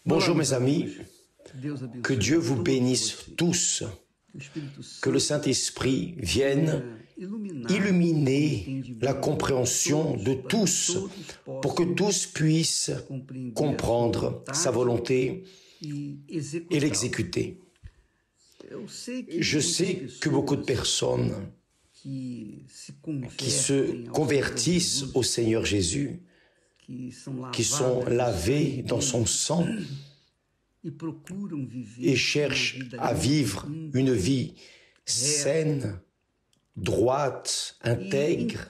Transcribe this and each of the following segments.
Bonjour mes amis, que Dieu vous bénisse tous, que le Saint-Esprit vienne illuminer la compréhension de tous pour que tous puissent comprendre sa volonté et l'exécuter. Je sais que beaucoup de personnes qui se convertissent au Seigneur Jésus, qui sont lavés dans son sang et cherchent à vivre une vie saine, droite, intègre,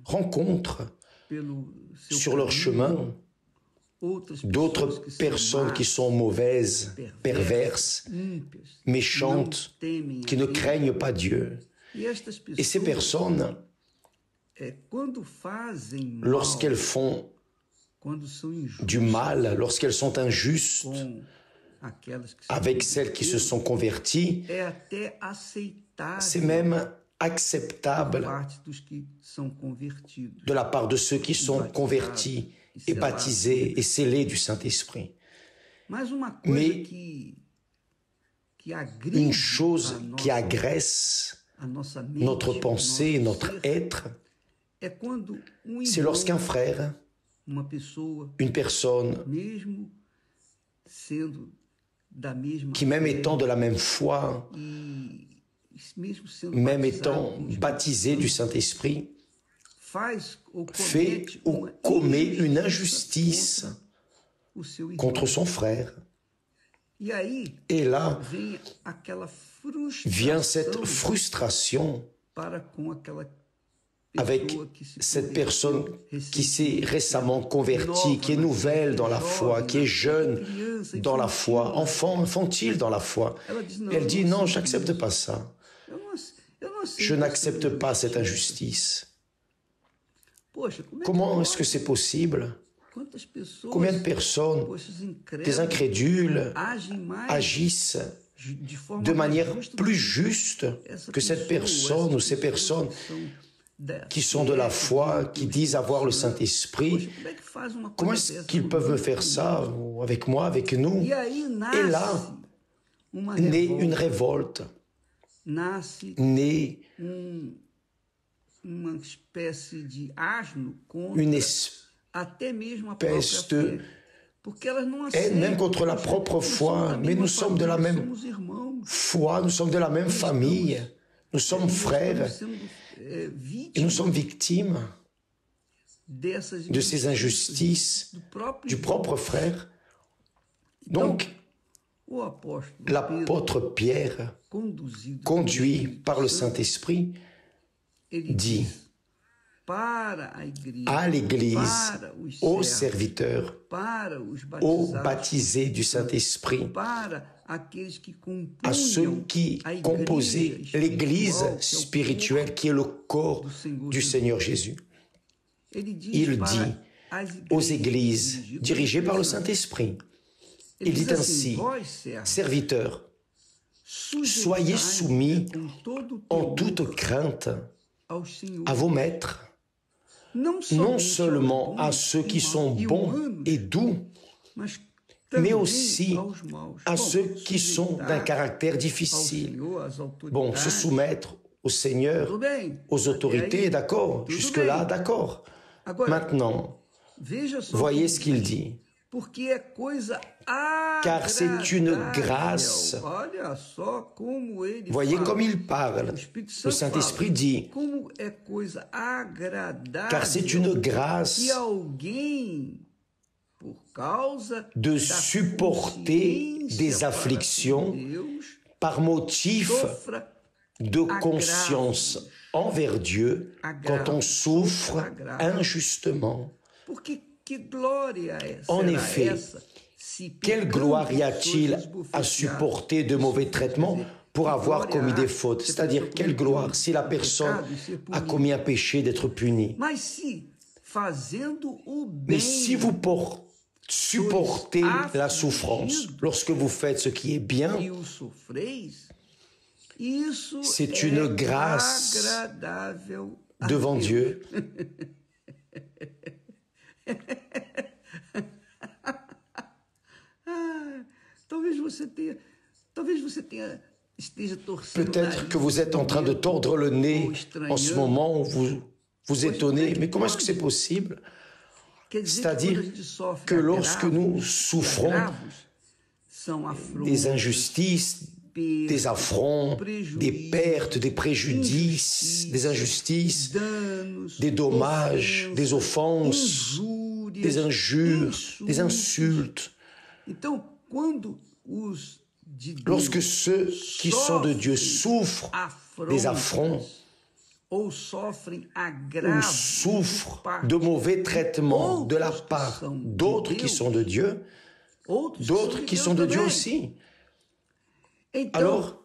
rencontrent sur leur chemin d'autres personnes qui sont mauvaises, perverses, méchantes, qui ne craignent pas Dieu. Et ces personnes, lorsqu'elles font du mal, lorsqu'elles sont injustes avec celles qui se sont converties, c'est même acceptable de la part de ceux qui sont convertis et baptisés et scellés du Saint-Esprit. Mais une chose qui agresse notre pensée, notre être, c'est lorsqu'un frère, une personne qui même étant de la même foi, même étant baptisé du Saint-Esprit, fait ou commet une injustice contre son frère. Et là vient cette frustration avec cette personne qui s'est récemment convertie, qui est nouvelle dans la foi, qui est jeune dans la foi, infantile dans la foi. Elle dit non, je n'accepte pas ça. Je n'accepte pas cette injustice. Comment est-ce que c'est possible? Combien de personnes, des incrédules, agissent de manière plus juste que cette personne ou ces personnes qui sont de la foi, qui disent avoir le Saint-Esprit? Comment est-ce qu'ils peuvent me faire ça avec moi, avec nous? Et là, naît une révolte, naît une espèce de haine même contre la propre foi. Mais nous sommes de la même foi, nous sommes de la même famille, nous sommes frères et nous sommes victimes de ces injustices du propre frère. Donc, l'apôtre Pierre, conduit par le Saint-Esprit, dit à l'Église, aux serviteurs, aux baptisés du Saint-Esprit, à ceux qui composaient l'Église spirituelle qui est le corps du Seigneur Jésus. Il dit aux églises dirigées par le Saint-Esprit, il dit ainsi, serviteurs, soyez soumis en toute crainte à vos maîtres, non seulement à ceux qui sont bons et doux, mais aussi à ceux qui sont d'un caractère difficile. Bon, se soumettre au Seigneur, aux autorités, d'accord, jusque-là, d'accord. Maintenant, voyez ce qu'il dit. Car c'est une grâce. Voyez comme il parle. Le Saint-Esprit dit, car c'est une grâce de supporter des afflictions par motif de conscience envers Dieu quand on souffre injustement. En effet, quelle gloire y a-t-il à supporter de mauvais traitements pour avoir commis des fautes? C'est-à-dire, quelle gloire si la personne a commis un péché d'être punie? Mais si vous supportez la souffrance lorsque vous faites ce qui est bien, c'est une grâce devant Dieu. Peut-être que vous êtes en train de tordre le nez en ce moment, où vous vous étonnez, mais comment est-ce que c'est possible? C'est-à-dire que lorsque nous souffrons des injustices, des affronts, des pertes, des préjudices, des injustices, des dommages, des offenses, des injures, des insultes. Lorsque ceux qui sont de Dieu souffrent des affronts ou souffrent de mauvais traitements de la part d'autres qui sont de Dieu, d'autres qui sont de Dieu aussi, alors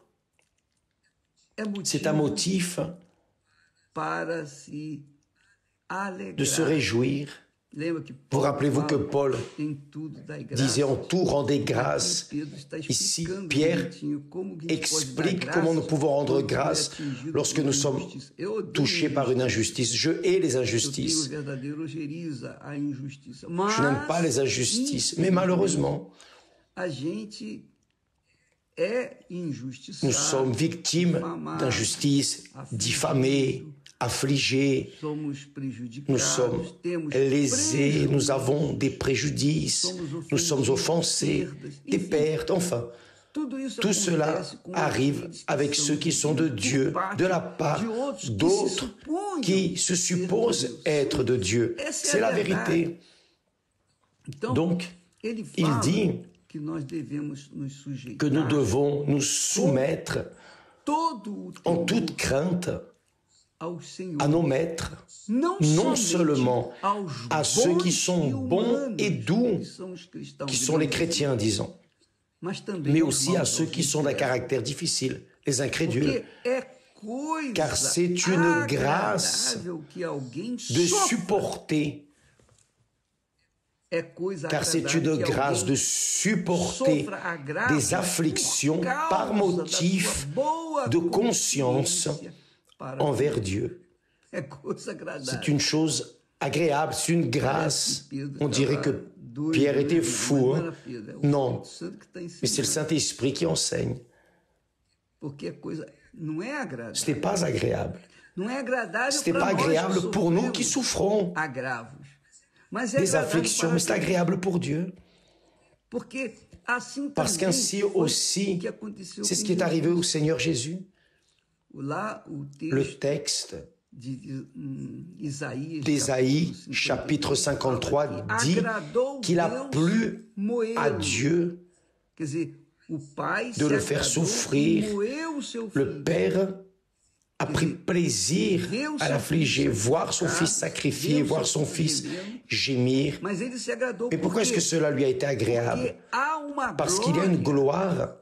c'est un motif de se réjouir. Vous rappelez-vous que Paul disait en tout rendez grâce. Ici, Pierre explique comment nous pouvons rendre grâce lorsque nous sommes touchés par une injustice. Je hais les injustices. Je n'aime pas les injustices, mais malheureusement, nous sommes victimes d'injustices, diffamés, affligés, nous sommes lésés, nous avons des préjudices, nous sommes offensés, des pertes, enfin. Tout cela arrive avec ceux qui sont de Dieu, de la part d'autres qui se supposent être de Dieu. C'est la vérité. Donc, il dit que nous devons nous soumettre en toute crainte à nos maîtres, non seulement à ceux qui sont bons et doux, qui sont les chrétiens, disons, mais aussi à ceux qui sont d'un caractère difficile, les incrédules. Car c'est une grâce de supporter. Car c'est une grâce de supporter des afflictions par motif de conscience envers Dieu. C'est une chose agréable, c'est une grâce. On dirait que Pierre était fou, hein? Non, mais c'est le Saint-Esprit qui enseigne. Ce n'est pas agréable. Ce n'est pas agréable pour nous qui souffrons des afflictions, mais c'est agréable pour Dieu. Parce qu'ainsi aussi, c'est ce qui est arrivé au Seigneur Jésus. Le texte d'Ésaïe, chapitre 53, dit qu'il a plu à Dieu de le faire souffrir. Le Père a pris plaisir à l'affliger, voir son fils sacrifié, voir son fils gémir. Mais pourquoi est-ce que cela lui a été agréable? Parce qu'il y a une gloire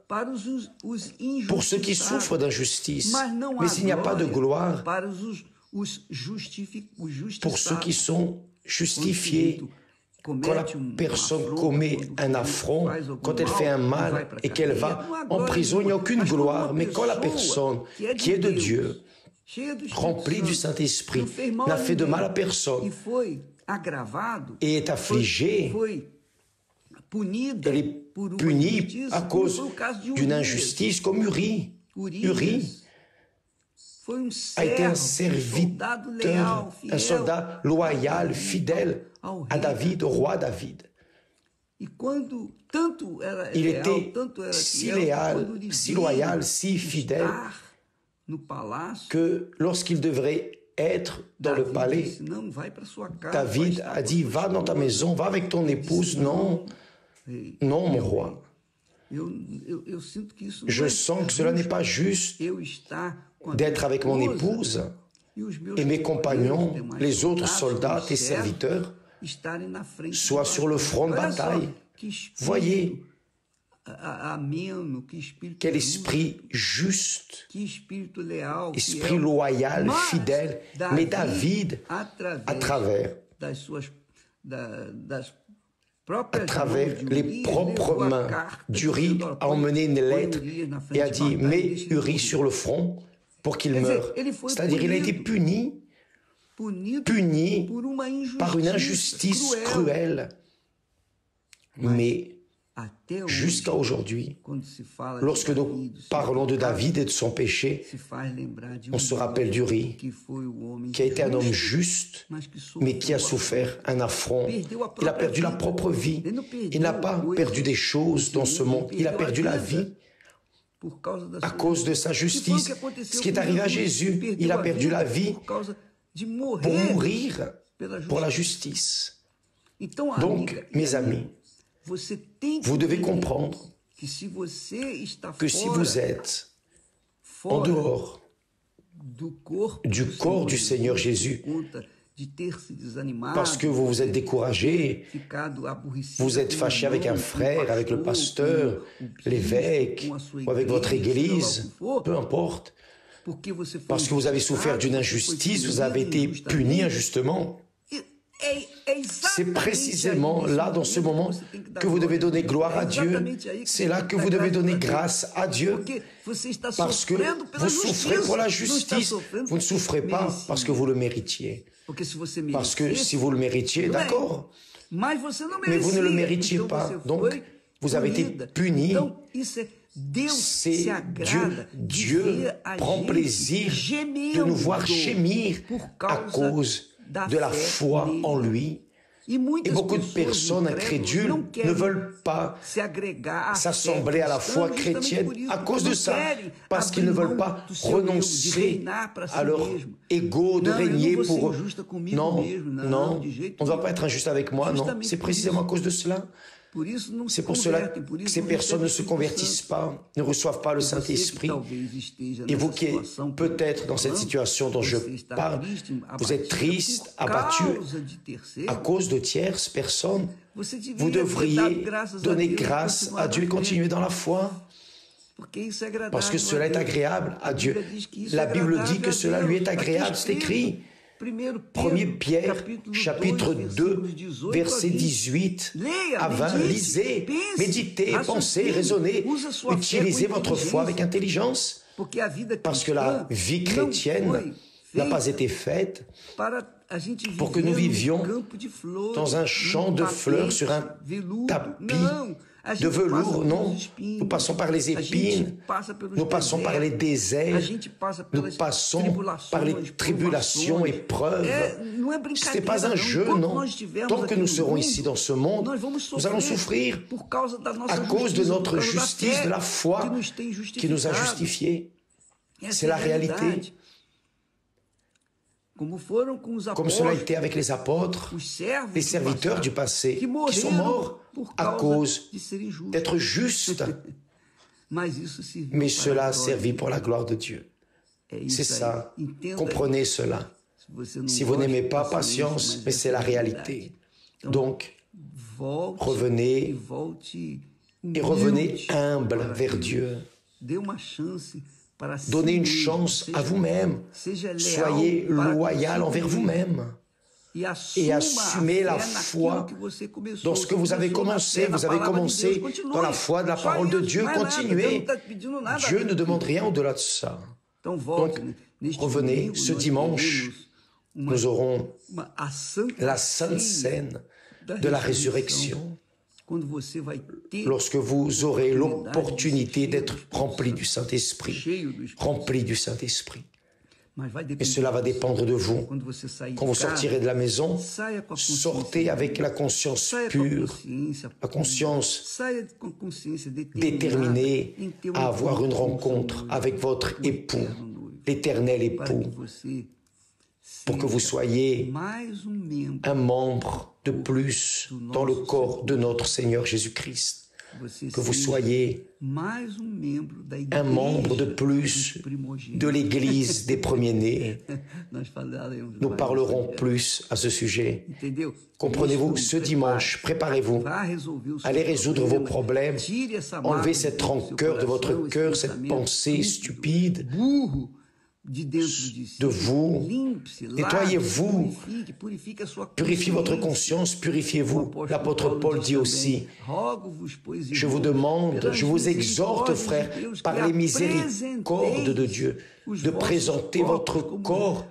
pour ceux qui souffrent d'injustice. Mais il n'y a pas de gloire pour ceux qui sont justifiés. Quand la personne commet un affront, quand elle fait un mal et qu'elle va en prison, il n'y a aucune gloire. Mais quand la personne qui est de Dieu, remplie du Saint-Esprit, n'a fait de mal à personne et est affligée, elle est punie à cause d'une injustice comme Uri. Uri a été un serviteur, un soldat loyal, fidèle à David, au roi David. Il était si léal, si loyal, si fidèle que lorsqu'il devrait être dans le palais, David a dit, va dans ta maison, va avec ton épouse. Non, non, mon roi. Je sens que cela n'est pas juste d'être avec mon épouse et mes compagnons, les autres soldats, tes serviteurs, soient sur le front de bataille. Voyez quel esprit juste, esprit loyal, fidèle, mais David, à travers les propres mains d'Uri, a emmené une lettre et a dit, mets Uri sur le front pour qu'il meure. C'est-à-dire, il a été puni par une injustice cruelle. Mais jusqu'à aujourd'hui, lorsque nous parlons de David et de son péché, on se rappelle du riz, qui a été un homme juste, mais qui a souffert un affront. Il a perdu la propre vie. Il n'a pas perdu des choses dans ce monde. Il a perdu la vie à cause de sa justice. Ce qui est arrivé à Jésus, il a perdu la vie pour mourir pour la justice. Donc, mes amis, vous devez comprendre que si vous êtes en dehors du corps du Seigneur Jésus, parce que vous vous êtes découragé, vous êtes fâché avec un frère, avec le pasteur, l'évêque, ou avec votre église, peu importe, parce que vous avez souffert d'une injustice, vous avez été puni injustement, c'est précisément là, dans ce moment, que vous devez donner gloire à Dieu. C'est là que vous devez donner grâce à Dieu. Parce que vous souffrez pour la justice. Vous ne souffrez pas parce que vous le méritiez. Parce que si vous le méritiez, d'accord. Mais vous ne le méritiez pas. Donc, vous avez été puni. C'est Dieu. Dieu prend plaisir de nous voir gémir à cause de la foi en lui. Et beaucoup de personnes incrédules ne veulent pas s'assembler à la foi chrétienne à cause de ça, parce qu'ils ne veulent pas renoncer à leur ego de régner pour eux. Non, non, on ne va pas être injuste avec moi, non, c'est précisément à cause de cela. C'est pour cela que ces personnes ne se convertissent pas, ne reçoivent pas le Saint-Esprit. Et vous qui êtes peut-être dans cette situation dont je parle, vous êtes triste, abattu à cause de tierces personnes. Vous devriez donner grâce à Dieu et continuer dans la foi. Parce que cela est agréable à Dieu. La Bible dit que cela lui est agréable, c'est écrit. 1 Pierre, chapitre 2, verset 18 à 20, lisez, méditez, pensez, raisonnez, utilisez votre foi avec intelligence, parce que la vie chrétienne n'a pas été faite pour que nous vivions dans un champ de fleurs sur un tapis de velours, non. Nous passons par les épines, nous passons par les déserts, nous passons par les tribulations, épreuves. Ce n'est pas un jeu, non. Tant que nous serons ici dans ce monde, nous allons souffrir à cause de notre justice, de la foi qui nous a justifiés. C'est la réalité. Comme cela a été avec les apôtres, les serviteurs du passé, qui sont morts à cause d'être justes. Mais cela a servi pour la gloire de Dieu. C'est ça. Comprenez cela. Si vous n'aimez pas, patience, mais c'est la réalité. Donc, revenez et revenez humble vers Dieu. Donnez une chance à vous-même. Soyez loyal envers vous-même. Et assumez la foi dans ce que vous avez commencé. Vous avez commencé dans la foi de la parole de Dieu. Continuez. Dieu ne demande rien au-delà de ça. Donc, revenez ce dimanche. Nous aurons la sainte scène de la résurrection. Lorsque vous aurez l'opportunité d'être rempli du Saint-Esprit, rempli du Saint-Esprit. Et cela va dépendre de vous. Quand vous sortirez de la maison, sortez avec la conscience pure, la conscience déterminée à avoir une rencontre avec votre époux, l'éternel époux, pour que vous soyez un membre de plus dans le corps de notre Seigneur Jésus-Christ. Que vous soyez un membre de plus de l'Église des premiers-nés. Nous parlerons plus à ce sujet. Comprenez-vous, ce dimanche, préparez-vous. Allez résoudre vos problèmes. Enlevez cette rancœur de votre cœur, cette pensée stupide de vous. Nettoyez-vous, purifiez votre conscience, purifiez-vous. L'apôtre Paul dit aussi, je vous demande, je vous exhorte, frères, par les miséricordes de Dieu, de présenter votre corps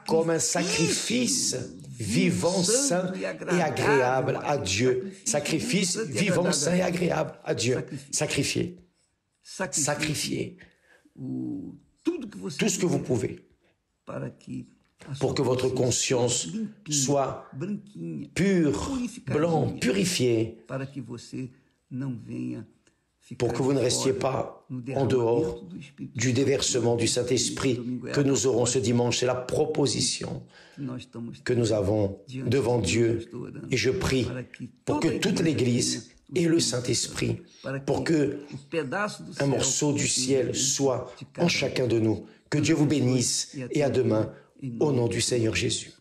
comme un sacrifice vivant, saint et agréable à Dieu. Sacrifice vivant, saint et agréable à Dieu. Sacrifiez. Sacrifiez tout ce que vous pouvez pour que votre conscience soit pure, blanc, purifiée, pour que vous ne restiez pas en dehors du déversement du Saint-Esprit que nous aurons ce dimanche. C'est la proposition que nous avons devant Dieu. Et je prie pour que toute l'Église ait le Saint-Esprit, pour que un morceau du ciel soit en chacun de nous. Que Dieu vous bénisse et à demain, au nom du Seigneur Jésus.